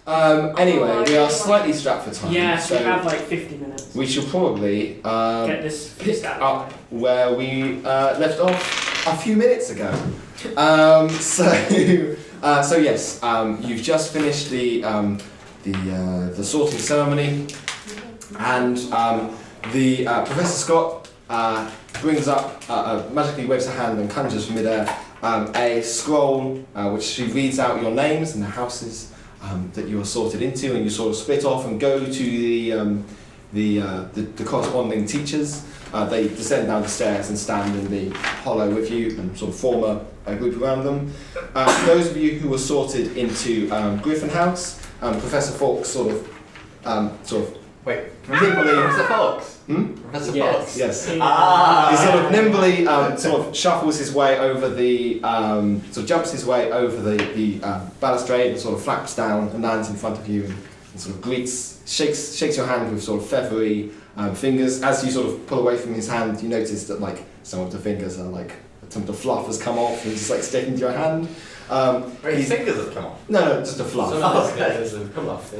Anyway, we are slightly strapped for time. Yeah, so we have like 50 minutes. we should probably Get this pick up where we left off a few minutes ago. So yes, you've just finished the sorting ceremony, and the Professor Scott brings up, magically waves a hand and conjures from midair a scroll which she reads out your names and the houses that you are sorted into, and you sort of split off and go to the corresponding teachers. They descend down the stairs and stand in the hollow with you and sort of form a group around them. Those of you who were sorted into Griffin House, Professor Fawkes sort of Wait, nimbly. Professor Fawkes? Professor Fawkes? Yes. Ah! He sort of nimbly sort of shuffles his way over the, sort of jumps his way over the balustrade and sort of flaps down and lands in front of you and sort of shakes your hand with sort of feathery fingers. As you sort of pull away from his hand, you notice that like some of the fingers are like, some of the fluff has come off and just like sticking to your hand. His fingers have come off? No, just a fluff. Come off.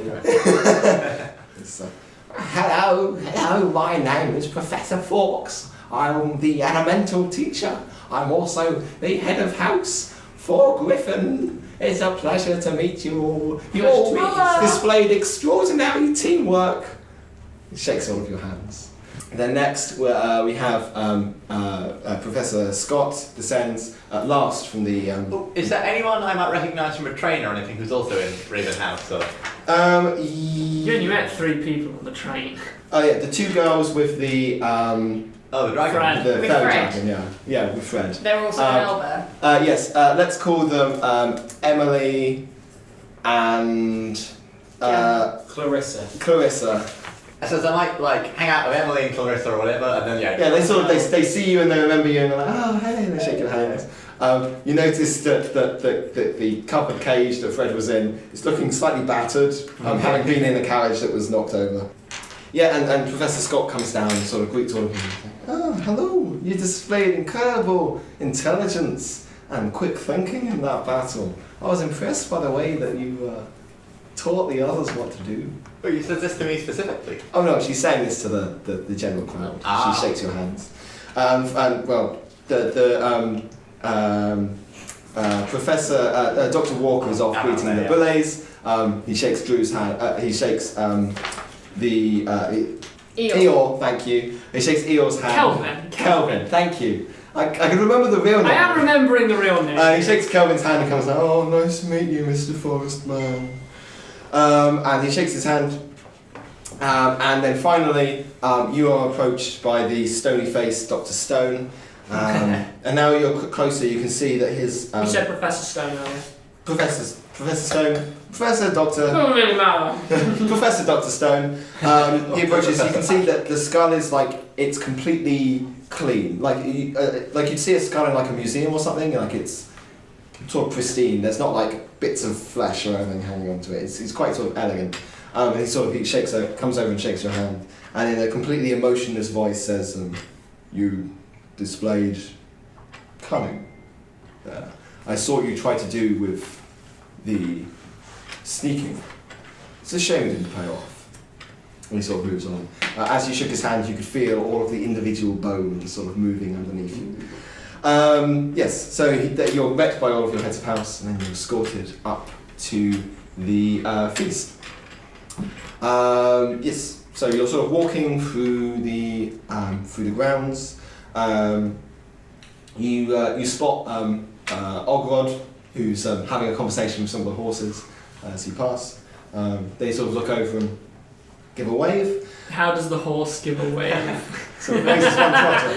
Hello, my name is Professor Fawkes. I'm the elemental teacher. I'm also the head of house for Griffin. It's a pleasure to meet you all. You all displayed extraordinary teamwork. He shakes all of your hands. Then next we have Professor Scott descends at last from the... Is there anyone I might recognise from a train or anything who's also in Raven House? Or? You only met 3 people on the train. Oh yeah, the 2 girls with the... the dragon? Fred. The With fairy Fred. dragon, yeah, with Fred. They're also an elbow. Yes, let's call them Emily and Clarissa. So I might like hang out with Emily and Clarissa or whatever, and then Yeah, they sort of they see you and they remember you and they're like, oh hey, and they shake your hands. You notice that the covered cage that Fred was in is looking slightly battered, having been in a carriage that was knocked over. Yeah, and Professor Scott comes down and sort of greets all of you. Oh, hello! You displayed incredible intelligence and quick thinking in that battle. I was impressed by the way that you taught the others what to do. Oh, you said this to me specifically? Oh no, she's saying this to the general crowd. She shakes your hands. And well, Professor Dr. Walker is off greeting the bullets. He shakes Drew's hand. He shakes Eeyore, thank you. He shakes Eeyore's hand. Kelvin, thank you. I can remember the real name. I am remembering the real name. He shakes Kelvin's hand and comes down. Oh, nice to meet you, Mr. Forest Man. And he shakes his hand. And then finally, you are approached by the stony-faced Dr. Stone. And now you're closer, you can see that his... you said Professor Stone earlier. Professor Stone, Professor Doctor... Doesn't really matter. Professor Dr. Stone, he approaches, you can see that the skull is like, it's completely clean. Like you'd see a skull in like a museum or something, like it's sort of pristine. There's not like bits of flesh or anything hanging onto it. It's quite sort of elegant. And he comes over and shakes your hand, and in a completely emotionless voice says, you displayed cunning. I saw what you tried to do with the sneaking. It's a shame it didn't pay off. And he sort of moves on. As you shook his hand, you could feel all of the individual bones sort of moving underneath you. Yes, so you're met by all of your heads of house, and then you're escorted up to the feast. Yes, so you're sort of walking through the grounds. You spot Ogrod, who's having a conversation with some of the horses as you pass. They sort of look over and give a wave. How does the horse give a wave? So it raises one trotter.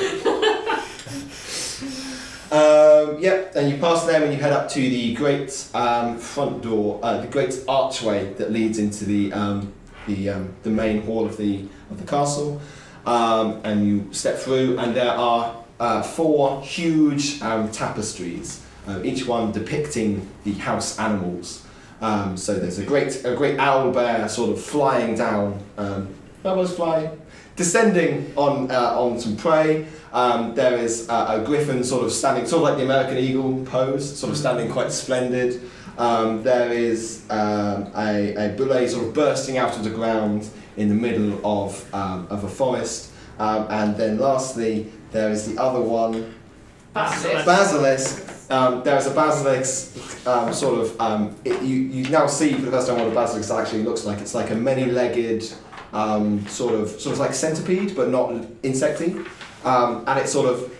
And you pass them and you head up to the great front door, the great archway that leads into the main hall of the castle. And you step through, and there are 4 huge tapestries, each one depicting the house animals. So there's a great owl bear sort of flying down, descending on some prey. There is a griffin sort of standing, sort of like the American eagle pose, sort of standing quite splendid. There is a boulet sort of bursting out of the ground in the middle of a forest. And then lastly, there is the other one, basilisk. There's a basilisk you now see for the first time what a basilisk actually looks like. It's like a many-legged sort of like centipede, but not insecty. And it's sort of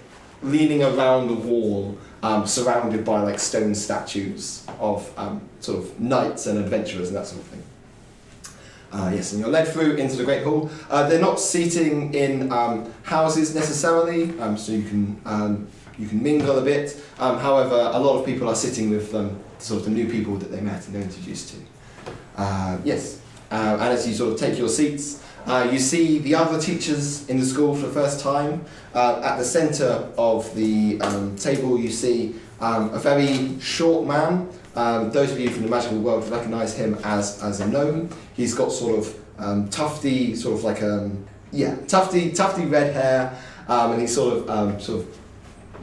leaning around the wall, surrounded by like stone statues of sort of knights and adventurers and that sort of thing. Yes, and you're led through into the Great Hall. They're not seating in houses necessarily, so you can mingle a bit. However, a lot of people are sitting with sort of the new people that they met and they're introduced to. Yes, and as you sort of take your seats, you see the other teachers in the school for the first time. At the centre of the table, you see a very short man. Those of you from the magical world recognise him as a gnome. He's got sort of tufty, sort of like tufty red hair, and he's sort of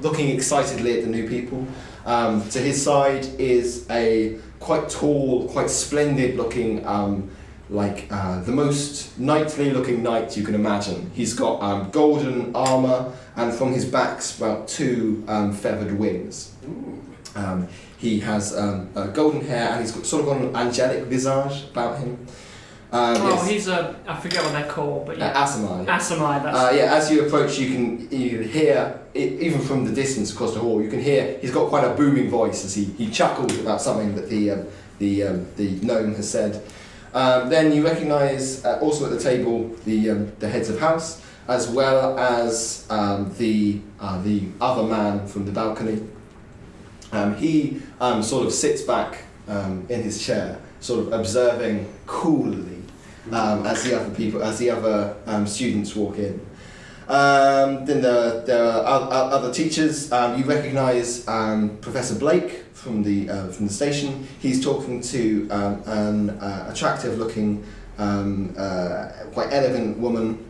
looking excitedly at the new people. To his side is a quite tall, quite splendid looking, the most knightly looking knight you can imagine. He's got golden armour, and from his back sprout two feathered wings. He has golden hair, and he's got sort of an angelic visage about him. Yes. He's I forget what they're called, but yeah. Asamai. Asamai, that's as you approach, you can hear, even from the distance across the hall, you can hear he's got quite a booming voice as he chuckles about something that the gnome has said. Then you recognise also at the table the heads of house, as well as the other man from the balcony. He sort of sits back in his chair, sort of observing coolly as the other students walk in. Then there are other teachers. You recognise Professor Blake from the station. He's talking to an attractive-looking, quite elegant woman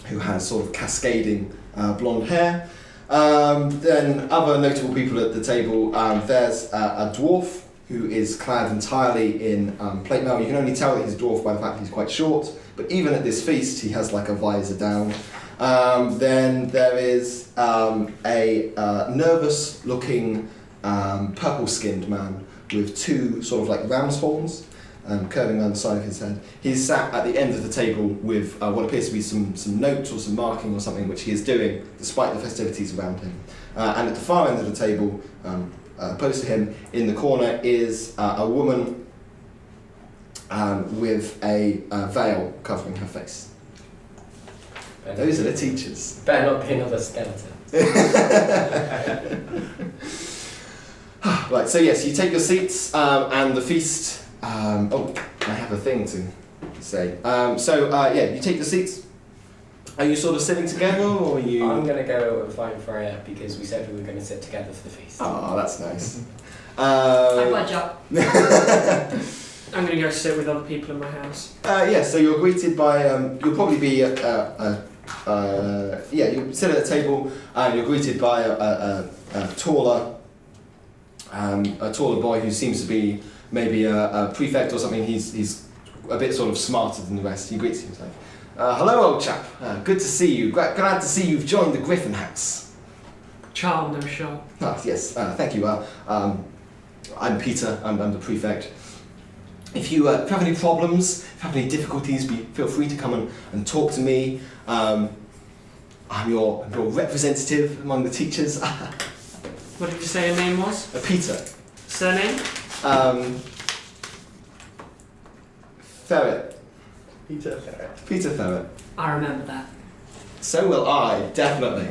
who has sort of cascading blonde hair. Then other notable people at the table. There's a dwarf who is clad entirely in plate mail. You can only tell that he's a dwarf by the fact that he's quite short, but even at this feast he has like a visor down. Then there is a nervous looking purple-skinned man with two sort of like ram's horns curving down the side of his head. He's sat at the end of the table with what appears to be some notes or some marking or something which he is doing despite the festivities around him. And at the far end of the table, opposed to him, in the corner is a woman with a veil covering her face. Those are the teachers. Better not be another skeleton. Right, so yes, you take your seats and the feast. I have a thing to say. You take your seats. Are you sort of sitting together, or are you? I'm going to go and find Freya because we said we were going to sit together for the feast. Oh, that's nice. I budge up. I'm going to go sit with other people in my house. So you're greeted by. You'll probably be you sit at a table and you're greeted by a taller boy who seems to be maybe a prefect or something. He's a bit sort of smarter than the rest. He greets you. He's like, hello, old chap. Good to see you. Glad to see you've joined the Griffin House. Charmed, I'm sure. Yes, thank you. I'm Peter. I'm the prefect. If you have any problems, if you have any difficulties, feel free to come and talk to me. I'm your representative among the teachers. What did you say your name was? Peter. Surname? Ferret. Peter Ferret. Peter Ferret. I remember that. So will I, definitely.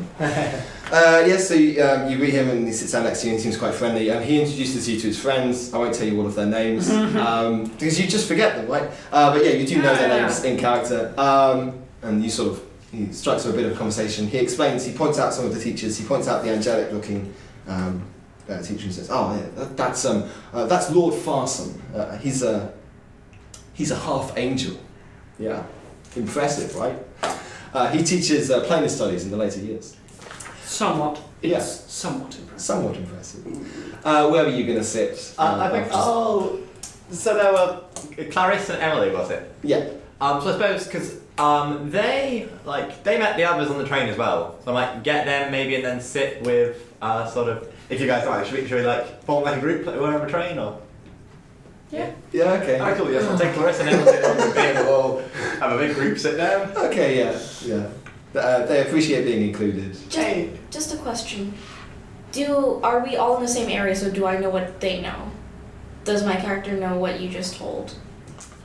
So you greet him and he sits down next to you and he seems quite friendly. He introduces you to his friends. I won't tell you all of their names because you just forget them, right? But yeah, you do know their names in character. And he strikes up a bit of conversation. He explains, he points out some of the teachers. He points out the angelic looking teacher and says, that's Lord Farson. He's a half angel. Yeah, impressive, right? He teaches planar studies in the later years. Somewhat. Yeah. Somewhat impressive. Somewhat impressive. Where were you going to sit? I think. Oh, so there were Clarice and Emily, was it? Yeah. So I suppose because they met the others on the train as well. So I might get them maybe and then sit with sort of. If you guys don't, should we like form like a group like we're on a train or? Yeah. Yeah, okay. Alright, cool. Yes, I'll take Clarissa and Emily and we'll all have a big group sit down. Okay, yeah. They appreciate being included. Just a question. Are we all in the same area, so do I know what they know? Does my character know what you just told?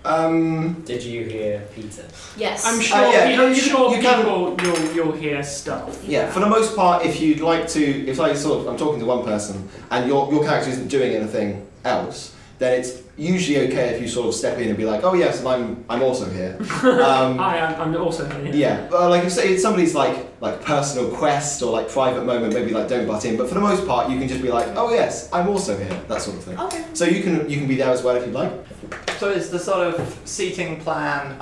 Did you hear Peter? Yes. I'm sure. you can- you'll hear stuff. Yeah, for the most part, if you'd like to, if like I'm talking to one person and your character isn't doing anything else, then it's usually okay if you sort of step in and be like, oh yes, and I'm also here. I'm also here. Yeah, like if it's somebody's like personal quest or like private moment, maybe like don't butt in. But for the most part, you can just be like, oh yes, I'm also here, that sort of thing. Okay. So you can be there as well if you'd like. So it's the sort of seating plan.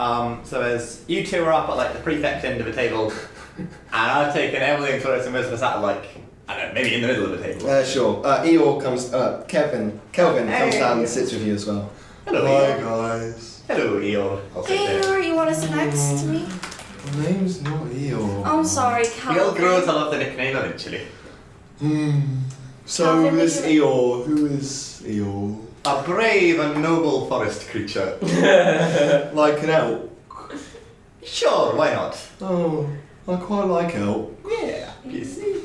So as you two are up at like the prefect end of the table, and I've taken Emily and Clarissa and most of us at like I don't know, maybe in the middle of the table. Sure. Eeyore comes. Kelvin comes down and sits with you as well. Hello, Hi Eeyore. guys. Hello, Eeyore. I'll sit Hey, there. you want to sit next to me? My name's not Eeyore. I'm sorry, We all grow to Calvin. love the nickname eventually. So Calvin, this would you- Eeyore, who is Eeyore? A brave and noble forest creature. Like an elk. Sure, why not? Oh, I quite like elk. Yeah, you see.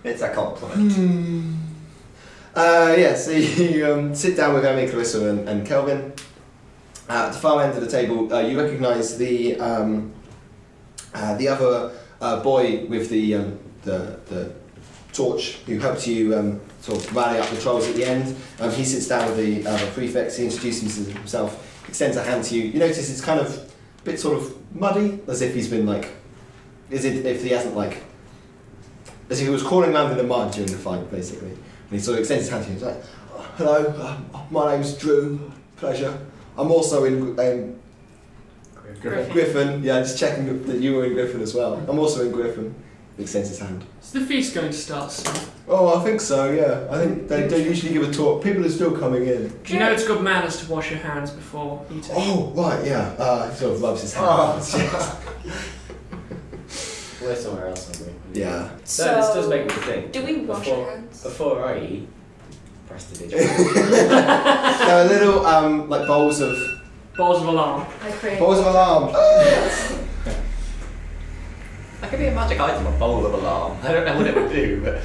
It's a compliment. Yeah, so you sit down with Emily, Clarissa, and Kelvin. At the far end of the table, you recognise the other boy with the torch who helped you sort of rally up the trolls at the end. He sits down with the prefects. He introduces himself, extends a hand to you. You notice it's kind of a bit sort of muddy, as if he's been like, as if he hasn't like. As if he was crawling around in the mud during the fight, basically. And he sort of extends his hand to you. He's like, hello, my name's Drew. Pleasure. I'm also in Griffin. Yeah, just checking that you were in Griffin as well. I'm also in Griffin. He extends his hand. Is the feast going to start soon? Oh, I think so, yeah. I think they usually give a talk. People are still coming in. Do you know it's good manners to wash your hands before eating? Oh, right, yeah. He sort of rubs his hands. We're somewhere else, aren't we? Yeah. So this does make me think. Do we wash our hands? Before I eat, press the digit. There are little like bowls of alarm. I create. alarm. That could be a magic item, a bowl of alarm. I don't know what it would do, but...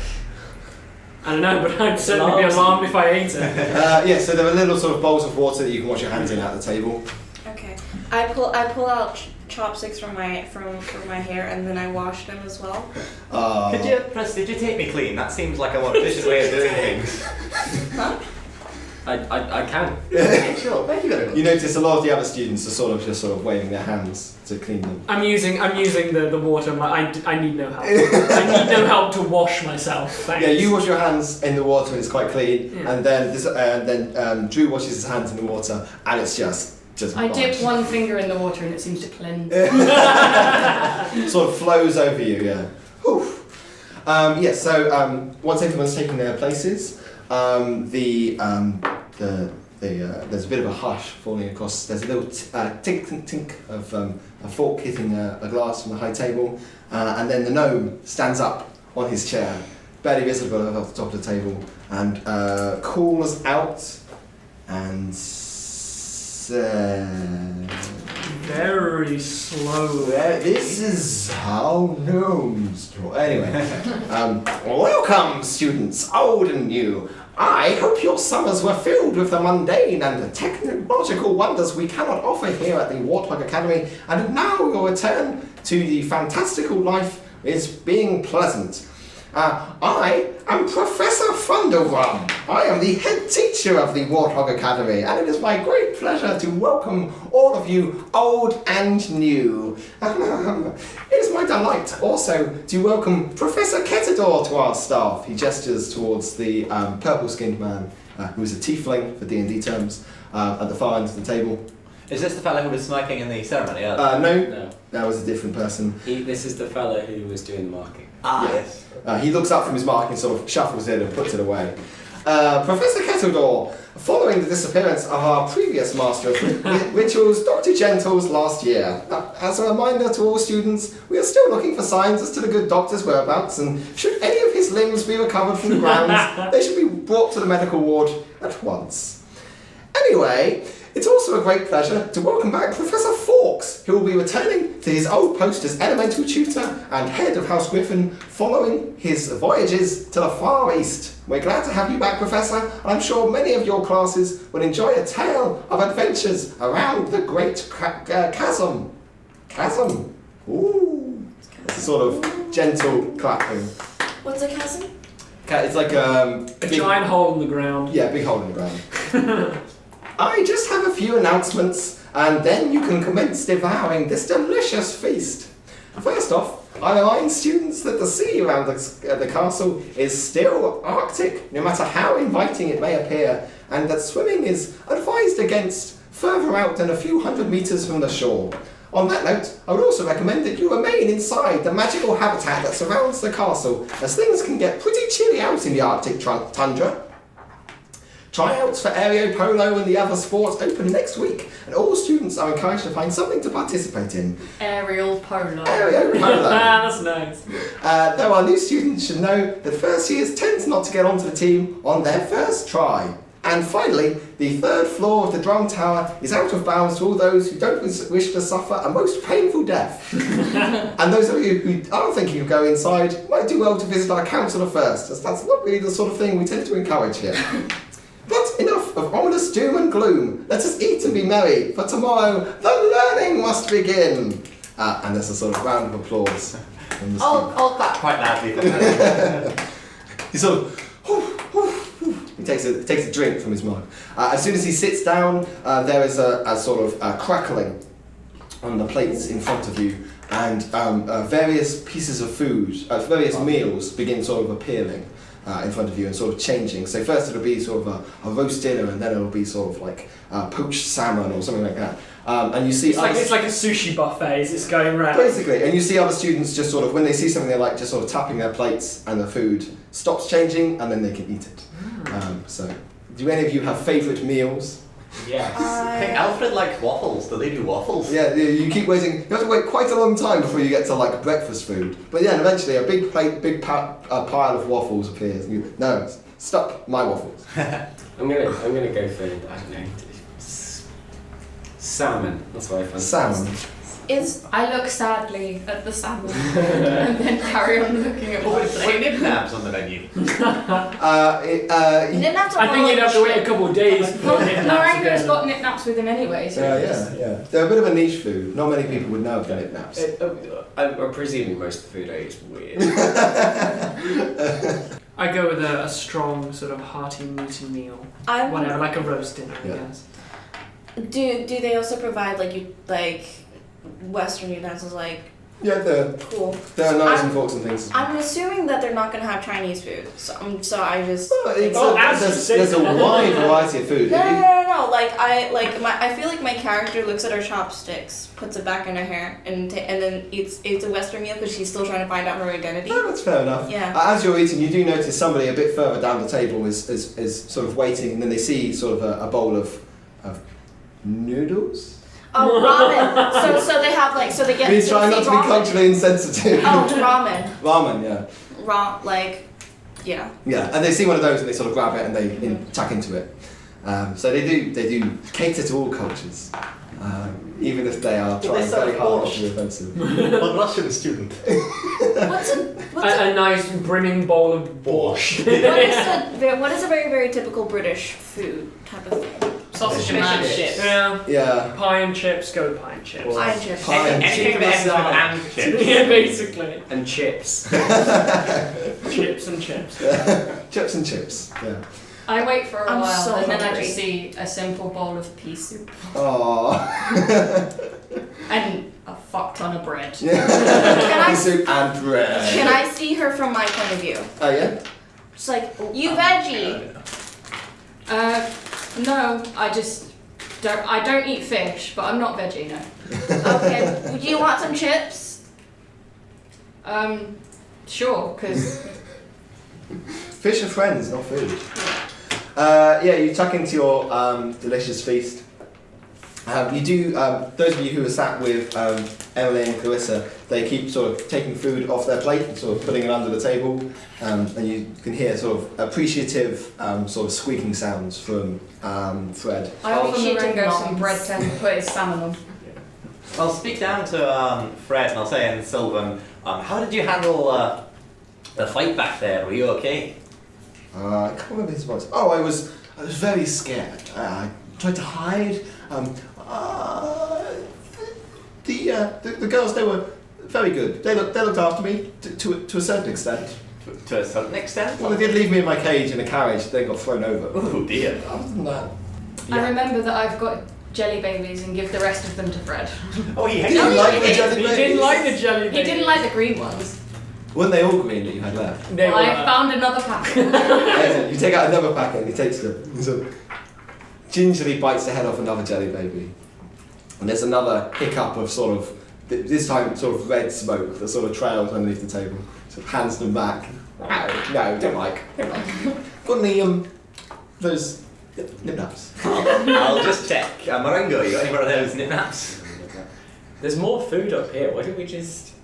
I don't know, but I'd certainly be alarmed if I ate it. Yeah, so there are little sort of bowls of water that you can wash your hands in at the table. Okay. I pull out chopsticks from my hair and then I wash them as well. Did you take me clean? That seems like a more efficient way of doing things. Huh? I can. Yeah, sure, thank you very much. You notice a lot of the other students are just waving their hands to clean them. I'm using the water. I need no help. I need no help to wash myself. Thanks. Yeah, you wash your hands in the water and it's quite clean, Yeah. and then Drew washes his hands in the water and it's just I dip one finger in the water and it seems to cleanse. sort of flows over you. Yeah. Whew. So once everyone's taken their places, there's a bit of a hush falling across. There's a little tink tink tink of a fork hitting a glass from a high table, and then the gnome stands up on his chair, barely visible off the top of the table, and calls out and says, Very slowly. "This is how gnomes do." Anyway, welcome, students, old and new. I hope your summers were filled with the mundane and the technological wonders we cannot offer here at the Warthog Academy, and now your return to the fantastical life is being pleasant. I am Professor Funderrum. I am the head teacher of the Warthog Academy, and it is my great pleasure to welcome all of you, old and new. It is my delight also to welcome Professor Ketador to our staff. He gestures towards the purple-skinned man, who is a tiefling for D&D terms, at the far end of the table. Is this the fellow who was smoking in the ceremony? No, that was a different person. This is the fella who was doing the marking. Yes. He looks up from his mark and sort of shuffles in and puts it away. Professor Kettledore, following the disappearance of our previous Master of Rituals, Dr. Gentles, last year. As a reminder to all students, we are still looking for signs as to the good doctor's whereabouts, and should any of his limbs be recovered from the grounds, they should be brought to the medical ward at once. Anyway, it's also a great pleasure to welcome back Professor Fawkes, who will be returning to his old post as elemental tutor and head of House Griffin following his voyages to the Far East. We're glad to have you back, Professor, and I'm sure many of your classes will enjoy a tale of adventures around the Great Chasm. Chasm? Ooh. It's a sort of gentle clapping. What's a chasm? It's like a giant hole in the ground. Yeah, big hole in the ground. I just have a few announcements, and then you can commence devouring this delicious feast. First off, I remind students that the sea around the castle is still arctic, no matter how inviting it may appear, and that swimming is advised against further out than a few hundred meters from the shore. On that note, I would also recommend that you remain inside the magical habitat that surrounds the castle, as things can get pretty chilly out in the Arctic tundra. Tryouts for aerial polo and the other sports open next week, and all students are encouraged to find something to participate in. Aerial polo. Aerial polo. That's nice. Though our new students should know that first years tend not to get onto the team on their first try. And finally, the third floor of the drum tower is out of bounds to all those who don't wish to suffer a most painful death. And those of you who are thinking of going inside might do well to visit our counsellor first, as that's not really the sort of thing we tend to encourage here. But enough of ominous doom and gloom. Let us eat and be merry, for tomorrow the learning must begin. And there's a sort of round of applause. From the I'll clap. Quite loudly. he sort of, he takes a drink from his mug. As soon as he sits down, there is a sort of crackling on the plates in front of you, and various pieces of food, various meals begin sort of appearing in front of you and sort of changing. So first it'll be sort of a roast dinner, and then it'll be sort of like poached salmon or something like that. And you see it's like a sushi buffet as it's going round. Basically, and you see other students just sort of, when they see something, they're like just sort of tapping their plates, and the food stops changing, and then they can eat it. So, do any of you have favourite meals? Yes. I think Alfred likes waffles. Do they do waffles? Yeah, you keep waiting. You have to wait quite a long time before you get to like breakfast food. But yeah, and eventually a big pile of waffles appears. And you, no, stop my waffles. I'm gonna go for, I don't know, salmon. That's what I fancy. Salmon. I look sadly at the salmon and then carry on looking at my plate. Nibnabs on the menu. I think you'd have to wait a couple of days before Narango's got nip-naps with him anyway, so Yeah. They're a bit of a niche food. Not many people would know of the nip-naps. I'm presuming most of the food I eat is weird. I go with a strong sort of hearty meaty meal. Whatever, like a roast dinner, I guess. Do they also provide Western utensils Yeah, they're cool? there are knives and forks and things. I'm assuming that they're not going to have Chinese food, so I just. There's a wide variety of food. No. I feel like my character looks at her chopsticks, puts it back in her hair, and then eats a Western meal because she's still trying to find out her identity. No, that's fair enough. Yeah. As you're eating, you do notice somebody a bit further down the table is sort of waiting, and then they see sort of a bowl of noodles. Oh, ramen. So they have they get. He's trying not to be ramen. culturally insensitive. Oh, ramen. Ramen, yeah. Yeah. Yeah, and they see one of those and they sort of grab it and they tuck into it. So they do cater to all cultures, even if they are trying very hard to be offensive. A Russian student. What's A nice brimming bowl of borscht. what is a very, very typical British food type of thing? sausage and mashed chips. Yeah. Pie and chips, go with pie and chips. Pie and chips. Pie and Anything that ends with and chips. Yeah, basically. And chips. Chips and chips. Chips and chips, yeah. I wait for a I'm while so and then I hungry. just see a simple bowl of pea soup Aww. and a fuck ton of bread. Pea soup and bread. Can I see her from my point of view? Oh yeah? Just you veggie. No, I don't eat fish, but I'm not veggie, no. Okay. Do you want some chips? Sure, because Fish are friends, not food. Yeah, you tuck into your delicious feast. You do. Those of you who are sat with Emily and Clarissa, they keep sort of taking food off their plate and sort of putting it under the table, and you can hear sort of appreciative sort of squeaking sounds from Fred. I offer Appreciative Marengo some nods. bread to put his salmon on. I'll speak down to Fred and I'll say in Sylvan, how did you handle the fight back there? Were you okay? I can't remember his voice. Oh, I was very scared. I tried to hide. The girls, they were very good. They looked after me to a certain extent. To a certain extent? Well, they did leave me in my cage in a carriage. Then got thrown over. Oh dear. Other than that, I remember that I've got jelly babies and give the rest of them to Fred. Oh, he hates didn't you. like the jelly He babies. didn't like the jelly. He didn't like the green ones. Weren't they all green that you had left? They Well, I were- found another pack. Excellent. You take out another packet and he takes them. He sort of gingerly bites the head off another jelly baby. And there's another hiccup of sort of, this time sort of red smoke that sort of trails underneath the table. Sort of hands them back. No, don't like. Got any, those nip-naps? I'll just check. Marengo, you got any more of those nip-naps? There's more food up here. Why don't we just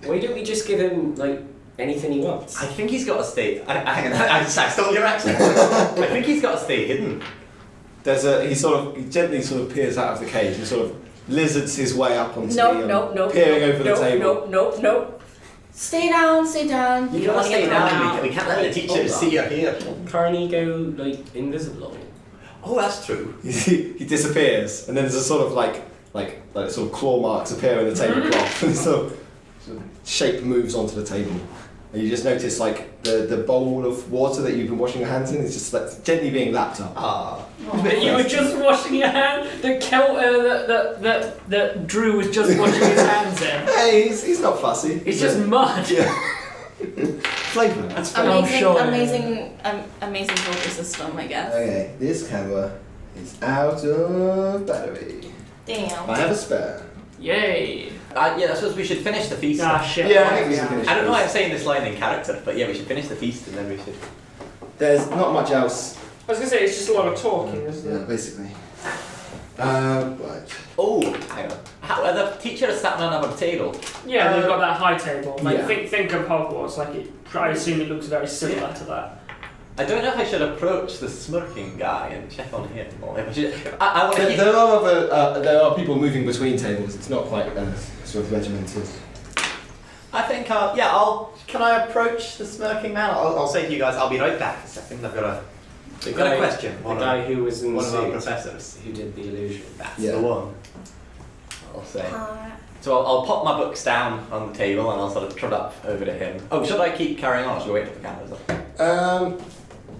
give him like anything he wants? I think he's got to stay. I stole your accent. I think he's got to stay hidden. He gently sort of peers out of the cage and sort of lizards his way up onto the, peering over the table. Nope. Stay down. You don't gotta wanna stay get down. thrown out. We can't let the teachers see you're here. Can't he go like invisible? Oh, that's true. He disappears, and then there's a sort of like sort of claw marks appear in the tablecloth, and sort of shape moves onto the table, and you just notice like the bowl of water that you've been washing your hands in is just like gently being lapped up. Ah. That you were just washing your hand. That Drew was just washing his hands in. Hey, he's not fussy. It's just mud. yeah. Flavour. That's fine. I'm sure. Amazing filter system, I guess. Okay, this camera is out of battery. Damn. I have a spare. Yay. Yeah, I suppose we should finish the feast. Ah shit. Yeah, I think we should finish. I don't know why I'm saying this line in character, but yeah, we should finish the feast and then we should. There's not much else. I was gonna say it's just a lot of talking, isn't Yeah, it? basically. Right. Oh, hang on. How, the teacher is sat on another table. Yeah, they've got that high table. Like Yeah. think of Hogwarts. Like I assume it looks very similar to that. I don't know if I should approach the smirking guy and check on him. Or if I should. I want to keep. There are people moving between tables. It's not quite sort of regimented. I think, can I approach the smirking man? I'll say to you guys, I'll be right back a second. I've got a question. The guy who was in one of our suit, professors. who did the illusion. That's Yeah. the one. I'll say. So I'll pop my books down on the table and I'll sort of trot up over to him. Oh, should I keep carrying on or should I wait for the cameras up?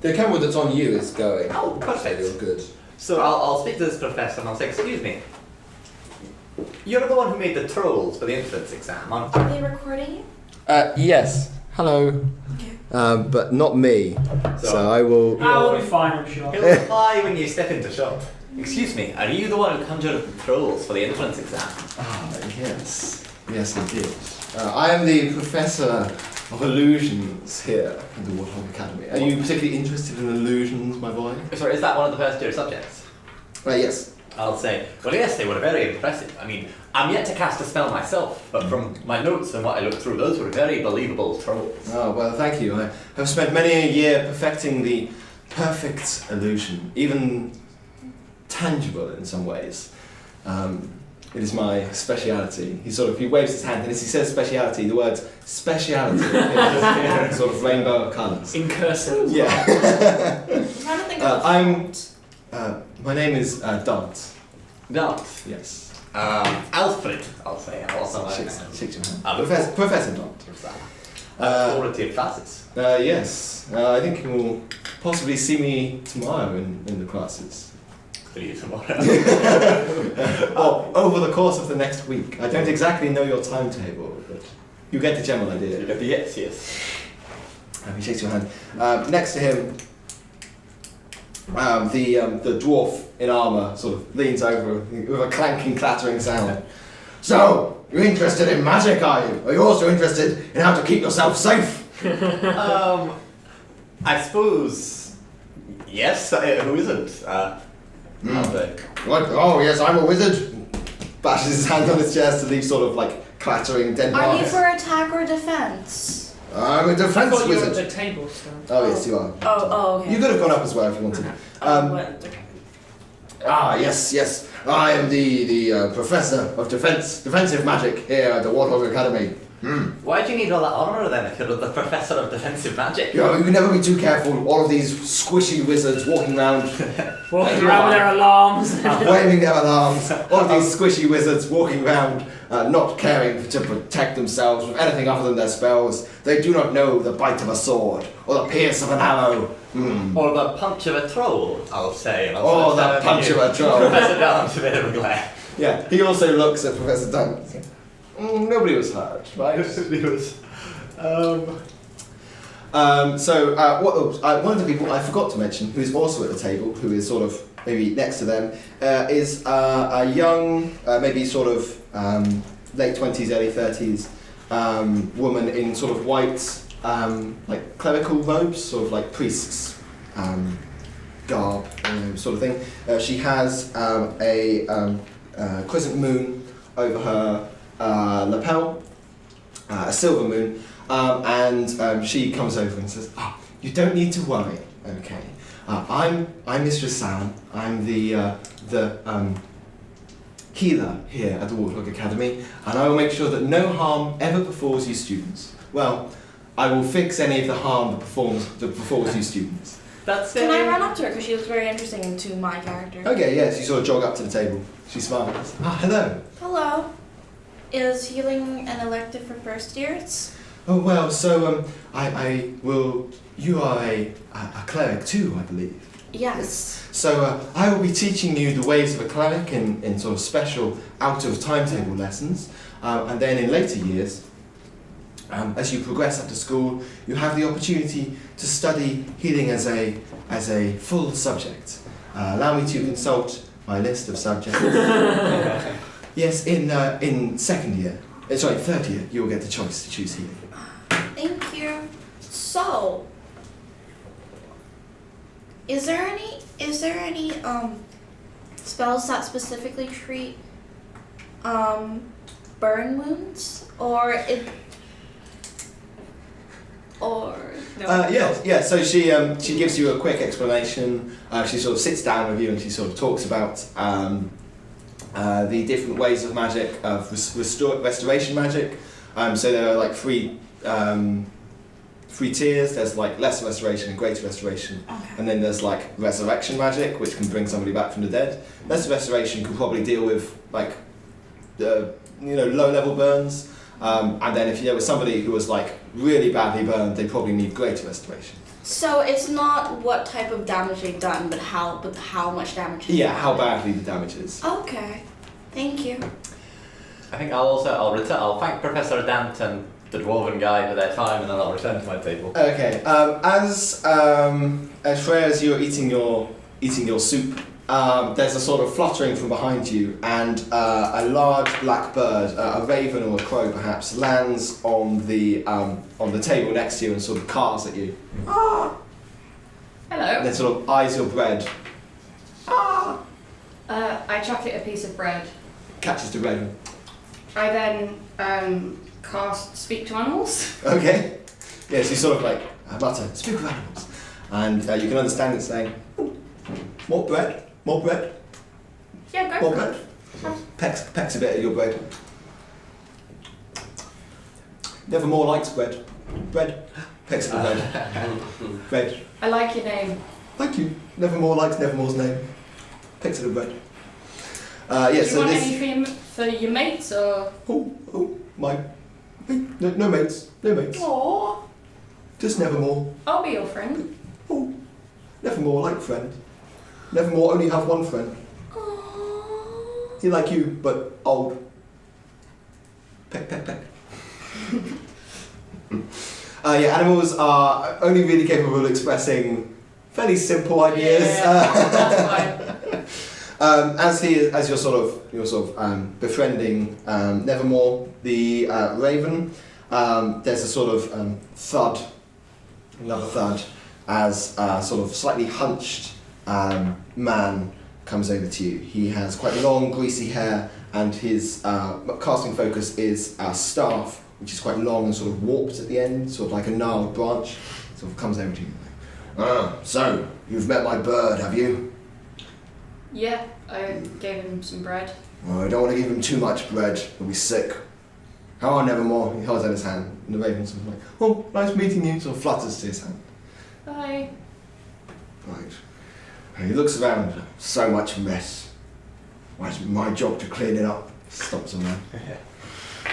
The camera that's on you is going. Oh, perfect. You're good. So I'll speak to this professor and I'll say, excuse me. You're the one who made the trolls for the entrance exam, aren't you? Are they recording you? Yes. Hello. But not me. So I will. I'll be fine, I'm sure. He'll reply when you step into shop. Excuse me, are you the one who conjured up the trolls for the entrance exam? Ah, yes. Yes, indeed. I am the professor of illusions here at the Warthog Academy. Are you particularly interested in illusions, my boy? Sorry, is that one of the first year subjects? Yes. I'll say, well, yes, they were very impressive. I mean, I'm yet to cast a spell myself, but from my notes and what I looked through, those were very believable trolls. Oh, well, thank you. I have spent many a year perfecting the perfect illusion, even tangible in some ways. It is my speciality. He waves his hand, and as he says speciality, the words speciality appears in sort of rainbow of colours. In cursive. Yeah. I'm trying to think of My name is Dant. Dance. Yes. Alfred, I'll say. I'll also Shake your hand. Professor Dant. Authority of classes. Yes. I think you will possibly see me tomorrow in the classes. See you tomorrow. Or over the course of the next week. I don't exactly know your timetable, but you get the general idea. Yes. He shakes your hand. Next to him, the dwarf in armour sort of leans over with a clanking, clattering sound. So, you're interested in magic, are you? Are you also interested in how to keep yourself safe? I suppose Yes, who isn't? I'll say. What? Oh yes, I'm a wizard. Bashes his hand on his chest to leave sort of like clattering dead Are you marks. for attack or defense? I'm a defense I thought you were wizard. at the table still. Oh yes, you are. Oh, okay. You could have gone up as well if you wanted. Yes. I am the professor of defensive magic here at the Warthog Academy. Why do you need all that armour then if you're the professor of defensive magic? You know, you can never be too careful. All of these squishy wizards walking around, Walking around with their alarms. waving their alarms. All of these squishy wizards walking around, not caring to protect themselves with anything other than their spells. They do not know the bite of a sword or the pierce of an arrow. Or the punch of a troll, I'll say. And I'll Oh, sort of the turn punch you. of a troll. Professor Darn's a bit of a glare. Yeah, he also looks at Professor Dunn. Nobody was hurt, right? One of the people I forgot to mention, who is also at the table, who is sort of maybe next to them, is a young, maybe sort of late 20s, early 30s woman in sort of white, like clerical robes, sort of like priest's garb, sort of thing. She has a crescent moon over her lapel, a silver moon, and she comes over and says, "You don't need to worry, okay? I'm Mistress Sam. I'm the healer here at the Warthog Academy, and I will make sure that no harm ever befalls you students. Well, I will fix any of the harm that befalls you students." Can I run up to her because she looks very interesting to my character? Okay, yes, you sort of jog up to the table. She smiles. Hello. Hello. Is healing an elective for first years? Oh well, so I will. You are a cleric too, I believe. Yes. So I will be teaching you the ways of a cleric in sort of special out of timetable lessons, and then in later years, as you progress up to school, you have the opportunity to study healing as a full subject. Allow me to consult my list of subjects. Yes, in second year, third year, you will get the choice to choose healing. Thank you. So, is there any spells that specifically treat burn wounds or no? Yeah. So she gives you a quick explanation. She sort of sits down with you and she sort of talks about the different ways of magic, of restoration magic. So there are like three tiers. There's like lesser restoration and greater restoration, and then there's like resurrection magic, which can bring somebody back from the dead. Lesser restoration can probably deal with like low level burns, and then if there was somebody who was like really badly burned, they probably need greater restoration. So it's not what type of damage they've done, but how much damage. Yeah, how badly the damage is. Okay, thank you. I think I'll thank Professor Danton, the dwarven guy, for their time, and then I'll return to my table. Okay. As Freya, as you're eating your soup, there's a sort of fluttering from behind you, and a large black bird, a raven or a crow perhaps, lands on the table next to you and sort of caws at you. Hello. And then sort of eyes your bread, I chuck it a piece of bread. catches the raven. I then cast Speak to Animals. Okay. Yes, you sort of like mutter, "Speak with animals," and you can understand it saying, "More bread, more bread, Yeah, go more for it. bread." Pecks a bit of your bread. Nevermore likes bread. Bread. Pecks at the bread. Bread. I like your name. Thank you. Nevermore likes Nevermore's name. Picks at the bread. Do you want anything for your mates or? No mates. No mates. Aww. Just Nevermore. I'll be your friend. Oh, Nevermore like friend. Nevermore only have one friend. Aww. He like you, but old. Peck, peck, peck. Animals are only really capable of expressing fairly simple ideas. That's fine. As you're sort of befriending Nevermore, the raven, there's a sort of thud, another thud, as a sort of slightly hunched man comes over to you. He has quite long, greasy hair, and his casting focus is a staff, which is quite long and sort of warped at the end, sort of like a gnarled branch. Sort of comes over to you. So, you've met my bird, have you? Yeah, I gave him some bread. Well, I don't want to give him too much bread, he'll be sick. How are Nevermore? He holds out his hand, and the raven sort of like, oh, nice meeting you, sort of flutters to his hand. Bye. Right. And he looks around, so much mess. Why is it my job to clean it up? Stops around.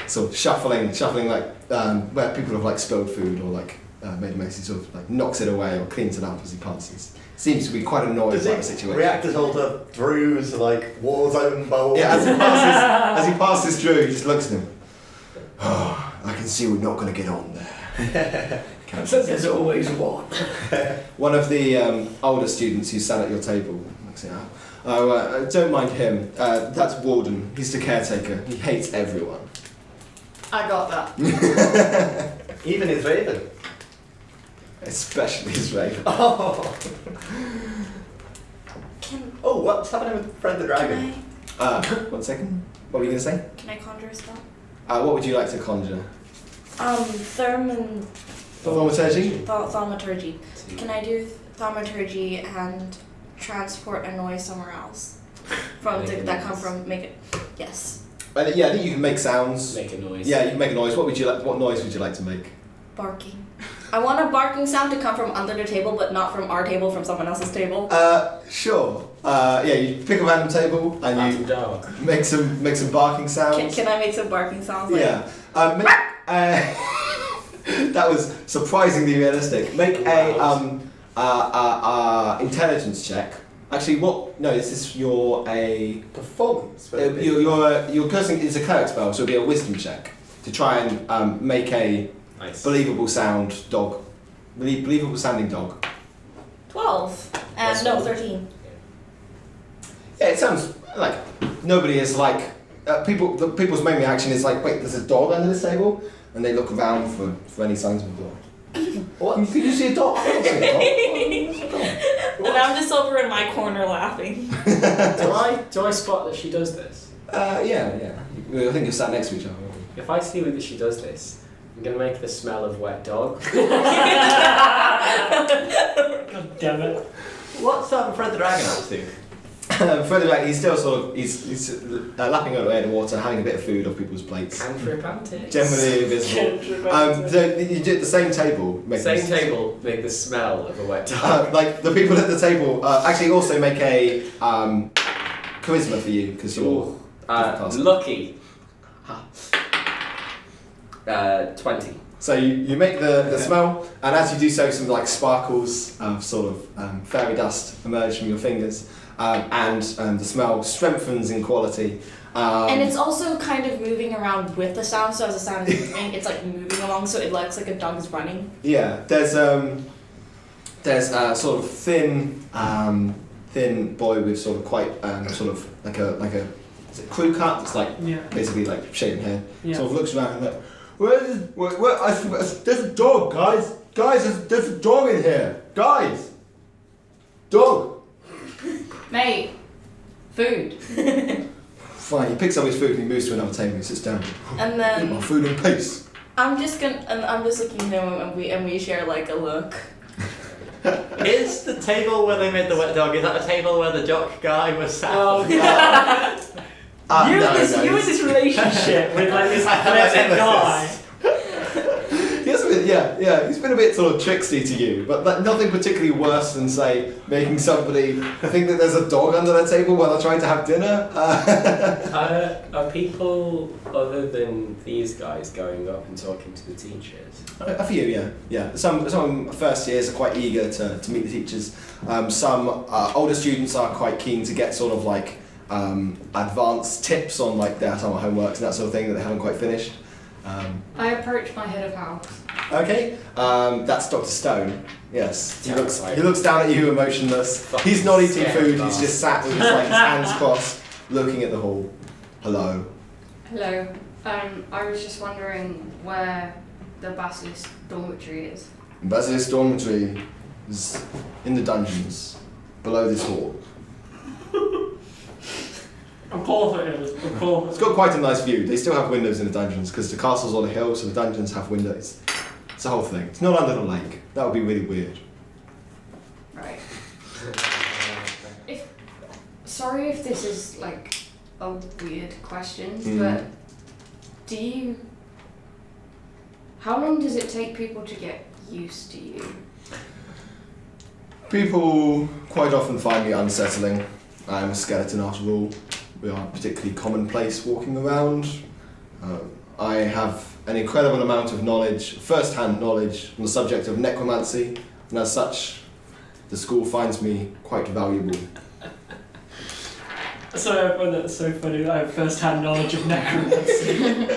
Sort of shuffling like where people have like spilled food or like made a mess, he sort of like knocks it away or cleans it up as he passes. Seems to be quite annoyed by the situation. React at all to Drew's like war zone bowl? Yeah, as he passes through, he just looks at him. Oh, I can see we're not going to get on there. There's always one. One of the older students who sat at your table looks at you. Oh, don't mind him. That's Warden. He's the caretaker. He hates everyone. I got that. Even his raven. Especially his raven. Oh. Can Oh, what's happening with Fred the Dragon? One second. What were you going to say? I conjure a spell? What would you like to conjure? Thaumaturgy? Thaumaturgy. Can I do thaumaturgy and transport a noise somewhere else? That come from make it. Yes. Yeah, I think you can make sounds. Make a noise. Yeah, you can make a noise. What noise would you like to make? Barking. I want a barking sound to come from under the table, but not from our table, from someone else's table. Sure. Yeah, you pick a random table and you dog. make some barking sounds. Can I make some barking sounds? Like, Yeah. That was surprisingly realistic. Make a intelligence check. Actually, what? No, this is a Performance. you're cursing. It's a cleric spell, so it'll be a wisdom check to try and make a believable sound dog, believable sounding dog. 12. And no, 13. Yeah, it sounds like nobody is like people's main reaction is like, wait, there's a dog under this table, and they look around for any signs of a dog. What? Did you see a dog? I don't see a dog. Oh, there's a dog. And I'm just over in my corner laughing. Do I spot that she does this? Yeah. I think you're sat next to each other. If I see that she does this, I'm gonna make the smell of wet dog. God damn it. What's Fred the Dragon up to? Further back, he's still sort of he's lapping away in the water, having a bit of food off people's plates. Cantrip antics. Generally invisible. So you do at the same table. Make Make the smell of a wet dog. like the people at the table actually also make a charisma for you because you're lucky. 20. So you make the smell, and as you do so, some like sparkles of sort of fairy dust emerge from your fingers, and the smell strengthens in quality. And it's also kind of moving around with the sound, so as the sound is moving, it's like moving along, so it looks like a dog is running. Yeah, there's a sort of thin boy with sort of quite sort of like a is it crew cut? It's like basically like shaven hair. Yeah. Sort of looks around and like, there's a dog, guys. Guys, there's a dog in here. Guys, dog. Mate, food. Fine. He picks up his food and he moves to another table and sits down. And Eat then my food in peace. I'm just looking at him, and we share like a look. Is the table where they made the wet dog, is that a table where the jock guy was sat? Oh, you and this relationship with like this athletic guy. He's been a bit sort of tricksy to you, but nothing particularly worse than, say, making somebody think that there's a dog under their table while they're trying to have dinner. Are people other than these guys going up and talking to the teachers? A few, yeah. Some first years are quite eager to meet the teachers. Some older students are quite keen to get sort of like advanced tips on like their summer homeworks and that sort of thing that they haven't quite finished. I approach my head of house. Okay, that's Dr. Stone. Yes, he looks down at you emotionless. He's not eating food. He's just sat with his hands crossed, looking at the hall. Hello. Hello. I was just wondering where the Basilisk dormitory is. Basilisk dormitory is in the dungeons below this hall. Of course it is. Of course. It's got quite a nice view. They still have windows in the dungeons because the castle's on a hill, so the dungeons have windows. It's the whole thing. It's not under the lake. That would be really weird. Right. Sorry if this is like a weird question, but how long does it take people to get used to you? People quite often find me unsettling. I am a skeleton after all. We are particularly commonplace walking around. I have an incredible amount of knowledge, first-hand knowledge, on the subject of necromancy, and as such, the school finds me quite valuable. So I find that so funny. I have first-hand knowledge of necromancy.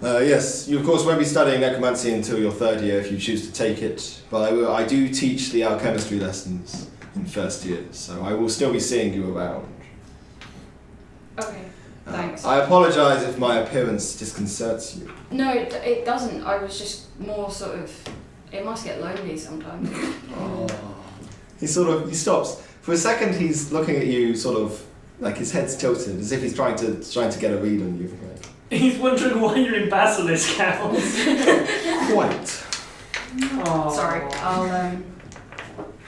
Yes, you of course won't be studying necromancy until your third year if you choose to take it, but I do teach the alchemistry lessons in first year, so I will still be seeing you around. Okay, thanks. I apologise if my appearance disconcerts you. No, it doesn't. I was just more sort of. It must get lonely sometimes. He stops. For a second he's looking at you sort of like his head's tilted, as if he's trying to get a read on you. Right? He's wondering why you're in Basilisk House. Quite. Oh. Sorry, I'll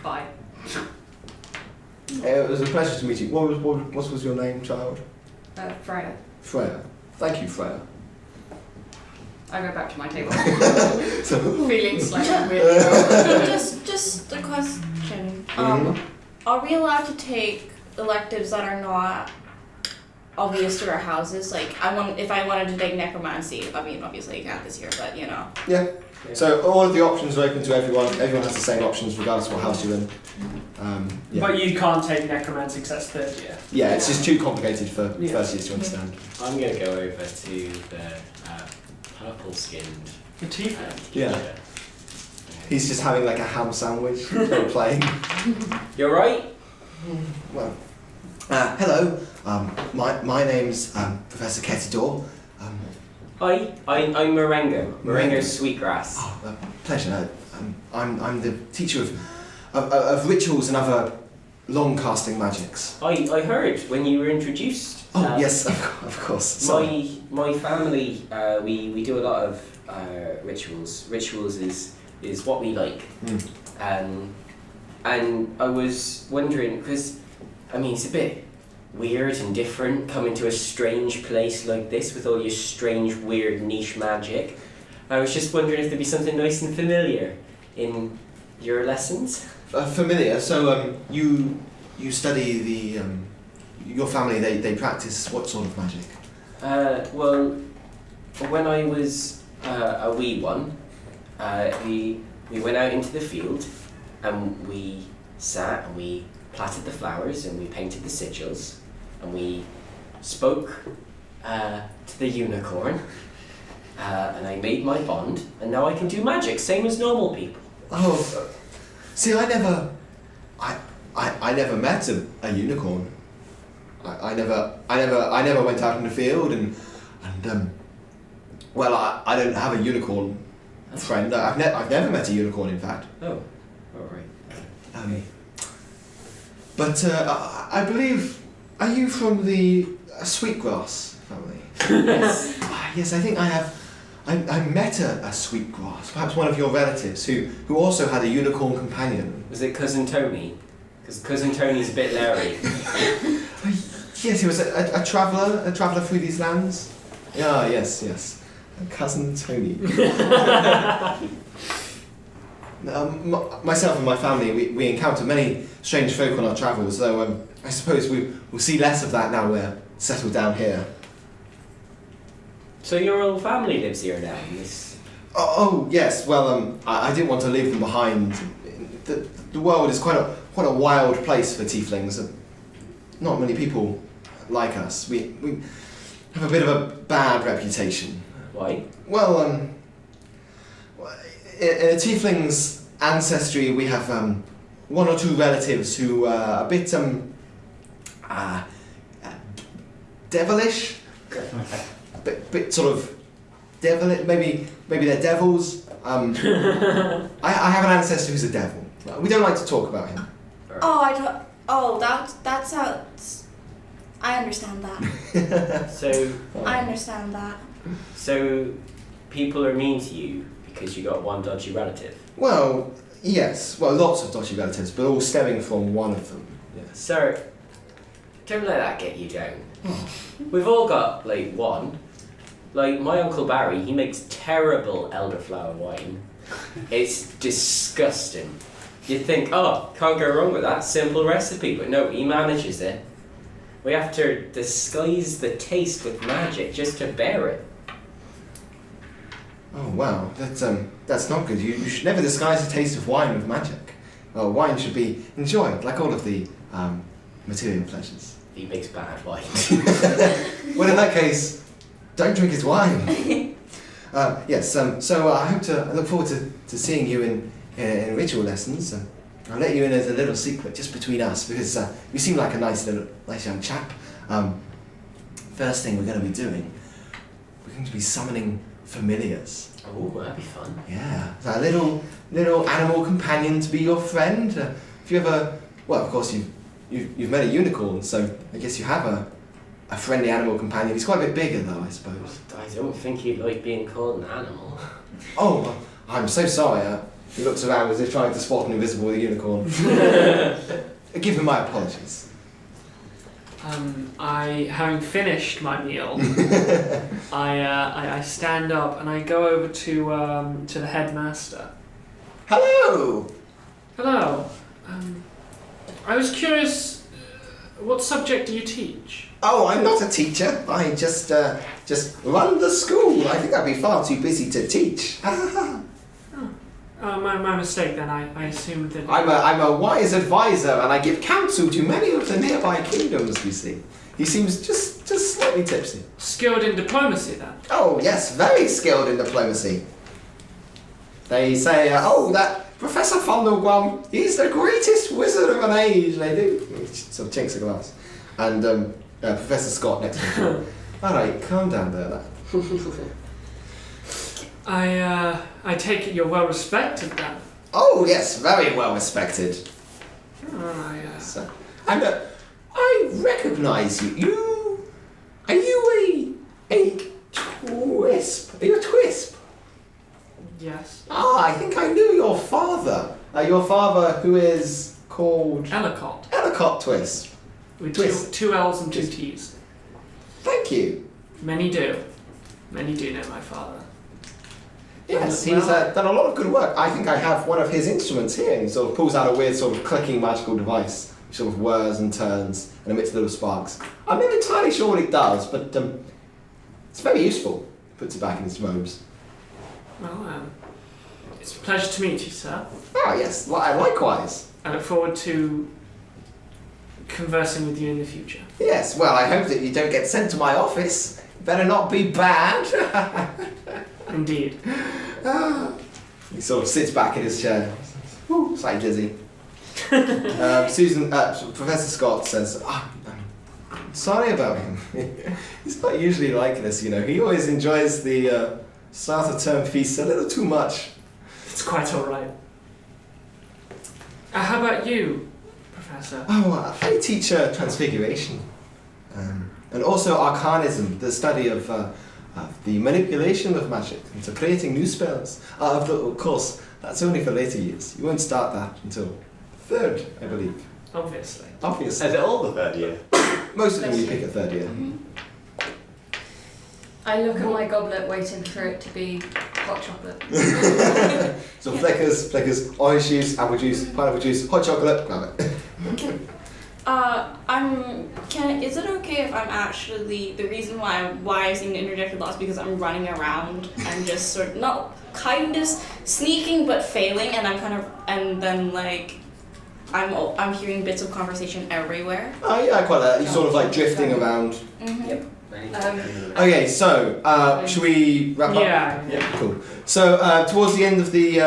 bye. It was a pleasure to meet you. What was your name, child? Freya. Freya. Thank you, Freya. I go back to my table. So, Feeling slightly weird. Just a question. Are we allowed to take electives that are not obvious to our houses? Like, if I wanted to take necromancy, I mean, obviously you can't this year, but you know. yeah. So all of the options are open to everyone. Everyone has the same options regardless of what house you're in. Yeah. But you can't take necromancy because that's third year. Yeah, it's just too complicated for first years to understand. I'm going to go over to the purple-skinned. The tiefling. Yeah. He's just having like a ham sandwich while playing. You're right. Well, hello. My name's Professor Ketidor. Hi, I'm Marengo. Marengo's Sweetgrass. Oh, pleasure. I'm the teacher of rituals and other long-casting magics. I heard when you were introduced. Oh yes, of course. Sorry. My family, we do a lot of rituals. Rituals is what we like. And I was wondering, because I mean it's a bit weird and different coming to a strange place like this with all your strange, weird, niche magic. I was just wondering if there'd be something nice and familiar in your lessons. Familiar. So you study the your family. They practice what sort of magic? Well, when I was a wee one, we went out into the field and we sat and we platted the flowers and we painted the sigils and we spoke to the unicorn and I made my bond and now I can do magic, same as normal people. Oh, see, I never met a unicorn. I never went out in the field and well, I don't have a unicorn friend. I've never met a unicorn, in fact. Oh, all right. But I believe, are you from the Sweetgrass family? Yes. Yes, I think I have. I met a Sweetgrass, perhaps one of your relatives, who also had a unicorn companion. Was it Cousin Tony? Because Cousin Tony's a bit leery. Yes, he was a traveller through these lands. Ah, yes. Cousin Tony. Myself and my family, we encounter many strange folk on our travels, though I suppose we'll see less of that now we're settled down here. So your whole family lives here now? Oh yes, well I didn't want to leave them behind. The world is quite a wild place for tieflings. Not many people like us. We have a bit of a bad reputation. Why? Well, in a tiefling's ancestry, we have one or two relatives who are a bit devilish, bit sort of devilish. Maybe they're devils. I have an ancestor who's a devil. We don't like to talk about him. Oh, I don't. Oh, that sounds. I understand that. So, I understand that. so people are mean to you because you got one dodgy relative. Well, yes. Well, lots of dodgy relatives, but all stemming from one of them. Yes. Sir, don't let that get you down. We've all got, like, one. Like, my Uncle Barry, he makes terrible elderflower wine. It's disgusting. You'd think, oh, can't go wrong with that, simple recipe, but no, he manages it. We have to disguise the taste with magic just to bear it. Oh wow, that's not good. You should never disguise the taste of wine with magic. Well, wine should be enjoyed, like all of the material pleasures. He makes bad wine. Well, in that case, don't drink his wine. Yes. So I look forward to seeing you in ritual lessons. I'll let you in as a little secret, just between us, because you seem like a nice young chap. First thing we're going to be doing, we're going to be summoning familiars. Oh, that'd be fun. Yeah, so a little animal companion to be your friend. If you ever, well, of course you've met a unicorn, so I guess you have a friendly animal companion. He's quite a bit bigger though, I suppose. I don't think he'd like being called an animal. Oh, I'm so sorry. He looks around as if trying to spot an invisible unicorn. Give him my apologies. Having finished my meal, I stand up and I go over to the headmaster. Hello! Hello. I was curious, what subject do you teach? Oh, I'm not a teacher. I just run the school. I think I'd be far too busy to teach. My mistake then. I assumed that... I'm a wise advisor, and I give counsel to many of the nearby kingdoms, you see. He seems just slightly tipsy. Skilled in diplomacy then? Oh, yes, very skilled in diplomacy. They say, that Professor Fondlegum, he's the greatest wizard of an age, they do. He sort of chinks a glass. And Professor Scott next to him. All right, calm down there, lad. I take it you're well respected then? Oh, yes, very well respected. So, and I recognise you. Are you a twisp? Are you a twisp? Yes. Ah, I think I knew your father. Your father who is called... Ellicott. Ellicott Twisp. With Twist. two L's and two T's. Thank you. Many do. Many do know my father. Yes, he's done a lot of good work. I think I have one of his instruments here. He sort of pulls out a weird sort of clicking magical device, which sort of whirs and turns and emits little sparks. I'm not entirely sure what it does, but it's very useful. He puts it back in his robes. Well, it's a pleasure to meet you, sir. Ah, yes, likewise. I look forward to conversing with you in the future. Yes, well, I hope that you don't get sent to my office. Better not be bad. Indeed. He sort of sits back in his chair. Woo, slightly dizzy. Professor Scott says, I'm sorry about him. He's not usually like this, you know. He always enjoys the start of term feast a little too much. It's quite alright. How about you, Professor? Oh, I teach transfiguration. And also arcanism, the study of the manipulation of magic into creating new spells. Of course, that's only for later years. You won't start that until third, I believe. Obviously. Obviously. Is it all the third year? Most of them you pick at third year. I look at my goblet waiting for it to be hot chocolate. So flickers, orange juice, apple juice, pineapple juice, hot chocolate, grab it. Is it okay if I'm actually, the reason why I seem to interject a lot is because I'm running around and just sort of, not kind of sneaking but failing, and I'm hearing bits of conversation everywhere. Oh yeah, quite that. You're sort of like drifting around. Mm-hmm. Yep. Okay, so should we wrap up? Yeah. Cool. So towards the end of the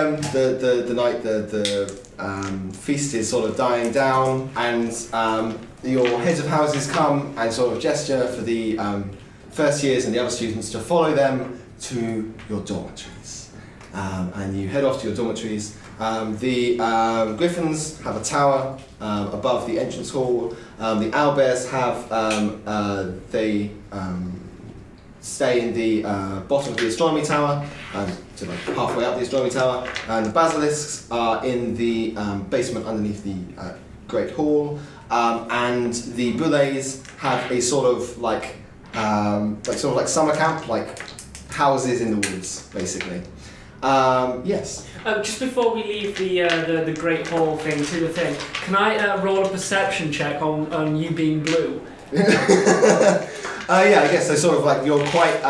night, the feast is sort of dying down, and your heads of houses come and sort of gesture for the first years and the other students to follow them to your dormitories. and you head off to your dormitories. The griffins have a tower above the entrance hall. The owlbears have they stay in the bottom of the astronomy tower, so like halfway up the astronomy tower, and the basilisks are in the basement underneath the great hall, and the bullets have a sort of like summer camp, like houses in the woods, basically. Yes. Just before we leave the Great Hall thing to the thing, can I roll a perception check on you being blue? Yeah, I guess so. Sort of like you're quite.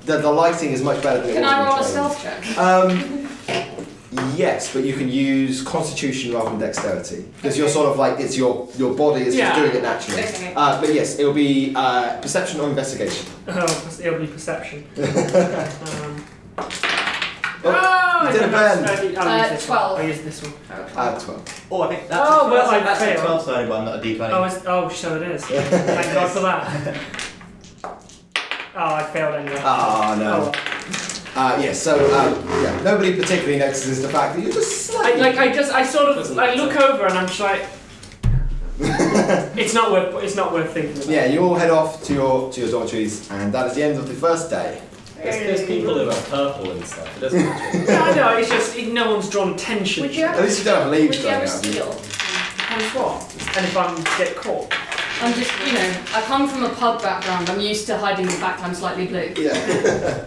The lighting is much better than it Can was. I roll a in the stealth check? Yes, but you can use Constitution rather than Dexterity because you're sort of like it's your body is just doing it naturally. Okay. But yes, it'll be Perception or Investigation. Oh, it'll be perception. You did a burn. 12. I used this one. 12. Oh, I think that's Oh, well, I that's a failed. 12 sided one, not a D20. Oh, so it is. Thank God for that. Oh, I failed anyway. Oh no. Yes. So yeah, nobody particularly notices the fact that you're just slightly. I look over and I'm just like, it's not worth thinking about. Yeah, you all head off to your dormitories, and that is the end of the first day. There's people who are purple and stuff. It doesn't matter. Yeah, I know. It's just no one's drawn attention. Would you At ever, least you don't have leaves would you growing ever out. steal? And what? And if I get caught? I'm just, I come from a pub background. I'm used to hiding the fact I'm slightly blue. Yeah.